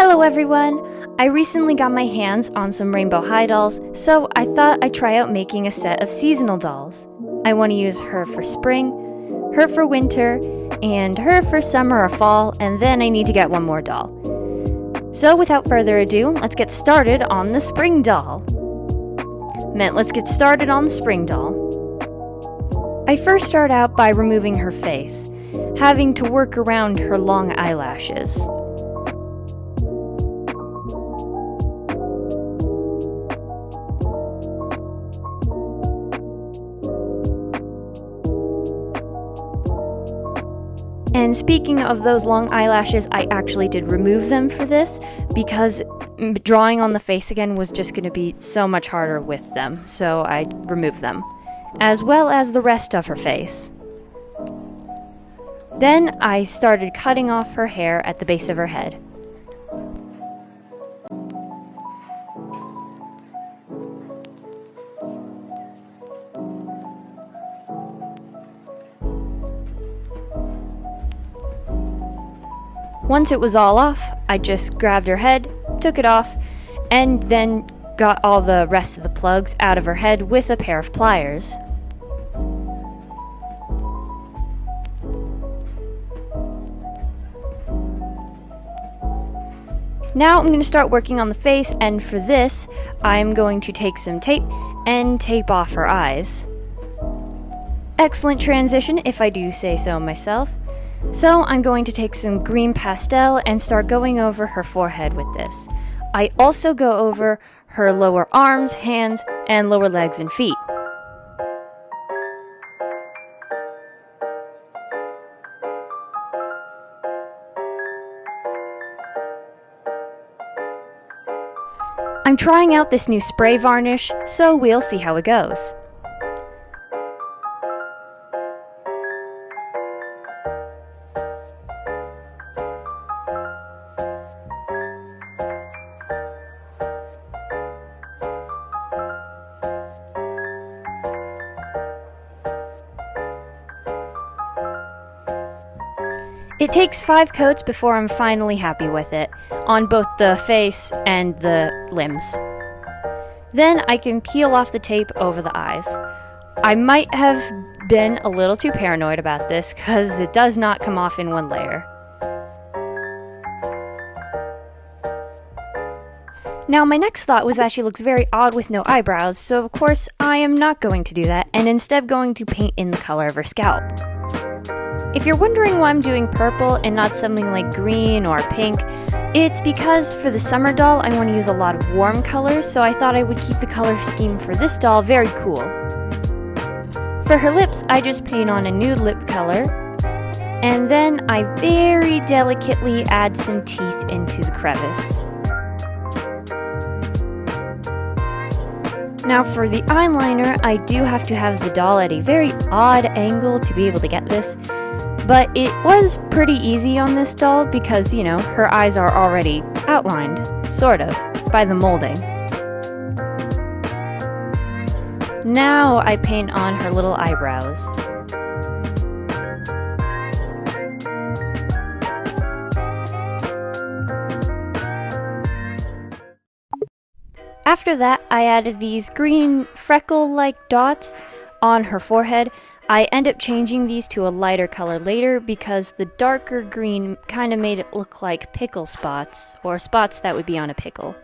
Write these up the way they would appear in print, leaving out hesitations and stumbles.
Hello everyone! I recently got my hands on some rainbow high dolls, so I thought I'd try out making a set of seasonal dolls. I want to use her for spring, her for winter, and her for summer or fall, and then I need to get one more doll. So without further ado, let's get started on the spring doll. Let's get started on the spring doll. I first start out by removing her face, having to work around her long eyelashes. And speaking of those long eyelashes, I actually did remove them for this because drawing on the face again was just going to be so much harder with them, so I removed them, as well as the rest of her face. Then I started cutting off her hair at the base of her head. Once it was all off, I just grabbed her head, took it off, and then got all the rest of the plugs out of her head with a pair of pliers. Now I'm going to start working on the face, and for this, I'm going to take some tape and tape off her eyes. Excellent transition, if I do say so myself. So I'm going to take some green pastel and start going over her forehead with this. I also go over her lower arms, hands, and lower legs and feet. I'm trying out this new spray varnish, so we'll see how it goes. It takes 5 coats before I'm finally happy with it, on both the face and the limbs. Then I can peel off the tape over the eyes. I might have been a little too paranoid about this, because it does not come off in one layer. Now my next thought was that she looks very odd with no eyebrows, so of course I am not going to do that, and instead going to paint in the color of her scalp. If you're wondering why I'm doing purple and not something like green or pink, it's because for the summer doll I want to use a lot of warm colors, so I thought I would keep the color scheme for this doll very cool. For her lips, I just paint on a nude lip color, and then I very delicately add some teeth into the crevice. Now for the eyeliner, I do have to have the doll at a very odd angle to be able to get this. But it was pretty easy on this doll because, you know, her eyes are already outlined, sort of, by the molding. Now I paint on her little eyebrows. After that, I added these green freckle-like dots on her forehead. I end up changing these to a lighter color later because the darker green kind of made it look like pickle spots, or spots that would be on a pickle.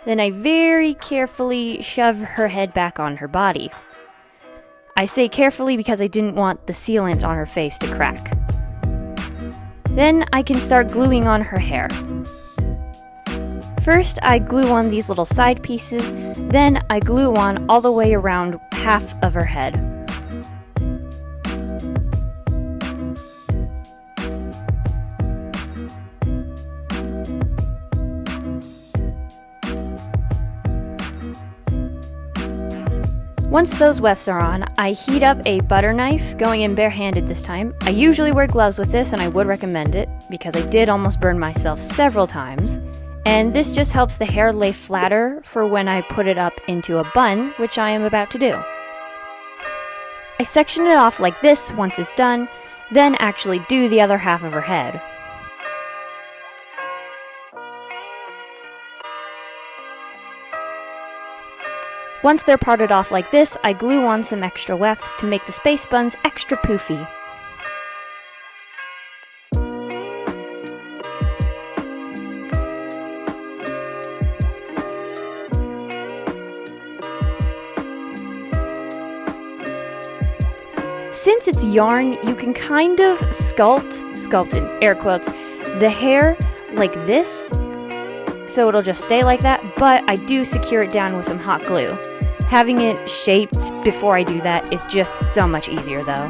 Then I very carefully shove her head back on her body. I say carefully because I didn't want the sealant on her face to crack. Then I can start gluing on her hair. First, I glue on these little side pieces, then I glue on all the way around half of her head. Once those wefts are on, I heat up a butter knife, going in barehanded this time. I usually wear gloves with this, and I would recommend it, because I did almost burn myself several times. And this just helps the hair lay flatter for when I put it up into a bun, which I am about to do. I section it off like this once it's done, then actually do the other half of her head. Once they're parted off like this, I glue on some extra wefts to make the space buns extra poofy. Since it's yarn, you can kind of sculpt in air quotes, the hair like this, so it'll just stay like that, but I do secure it down with some hot glue. Having it shaped before I do that is just so much easier though.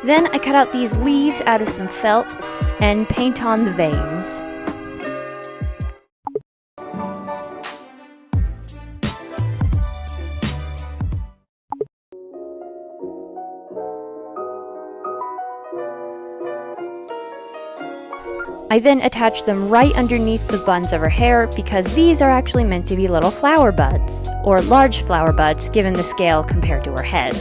Then I cut out these leaves out of some felt and paint on the veins. I then attach them right underneath the buns of her hair because these are actually meant to be little flower buds, or large flower buds given the scale compared to her head.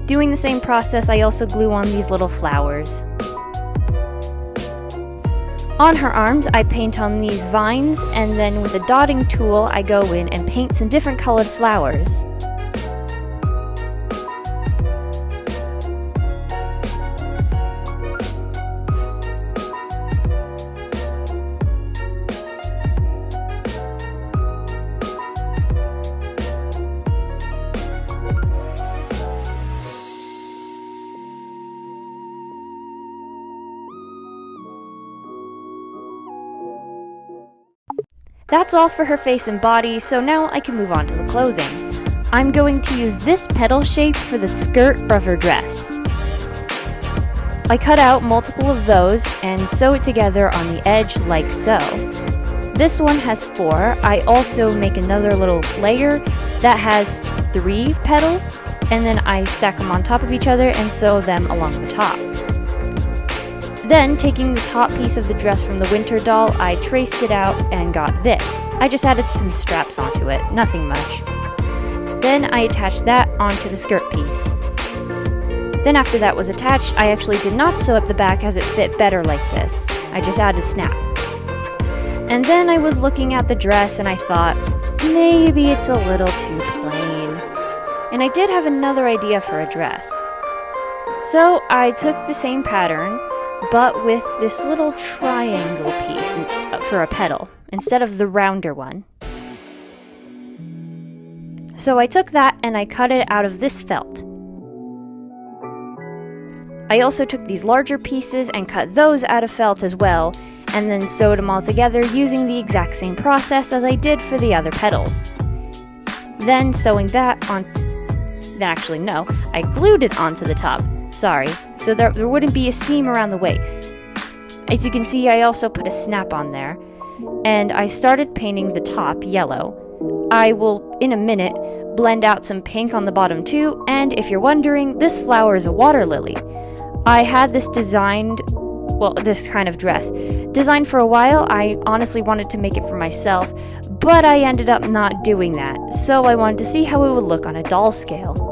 Doing the same process, I also glue on these little flowers. On her arms, I paint on these vines, and then with a dotting tool, I go in and paint some different colored flowers. That's all for her face and body, so now I can move on to the clothing. I'm going to use this petal shape for the skirt of her dress. I cut out multiple of those and sew it together on the edge like so. This one has 4. I also make another little layer that has 3 petals, and then I stack them on top of each other and sew them along the top. Then, taking the top piece of the dress from the winter doll, I traced it out and got this. I just added some straps onto it, nothing much. Then I attached that onto the skirt piece. Then after that was attached, I actually did not sew up the back as it fit better like this. I just added a snap. And then I was looking at the dress and I thought, maybe it's a little too plain. And I did have another idea for a dress. So I took the same pattern, but with this little triangle piece for a petal, instead of the rounder one. So I took that and I cut it out of this felt. I also took these larger pieces and cut those out of felt as well, and then sewed them all together using the exact same process as I did for the other petals. Then sewing that on... Actually, no, I glued it onto the top. Sorry, so there wouldn't be a seam around the waist. As you can see, I also put a snap on there, and I started painting the top yellow. I will, in a minute, blend out some pink on the bottom too, and if you're wondering, this flower is a water lily. I had this designed, well, this kind of dress, designed for a while. I honestly wanted to make it for myself, but I ended up not doing that, so I wanted to see how it would look on a doll scale.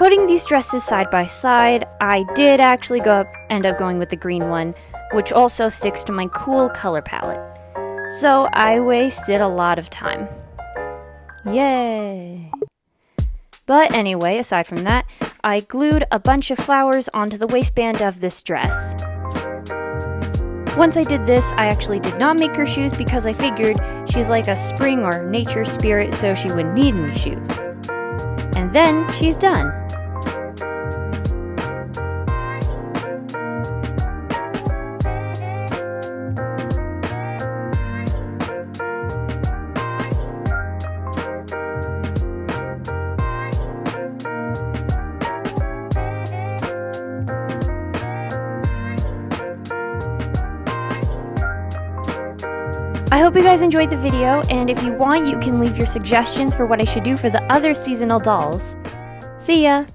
Putting these dresses side by side, I did actually end up going with the green one, which also sticks to my cool color palette. So I wasted a lot of time. Yay! But anyway, aside from that, I glued a bunch of flowers onto the waistband of this dress. Once I did this, I actually did not make her shoes because I figured she's like a spring or nature spirit, so she wouldn't need any shoes. And then she's done. I hope you guys enjoyed the video, and if you want, you can leave your suggestions for what I should do for the other seasonal dolls. See ya!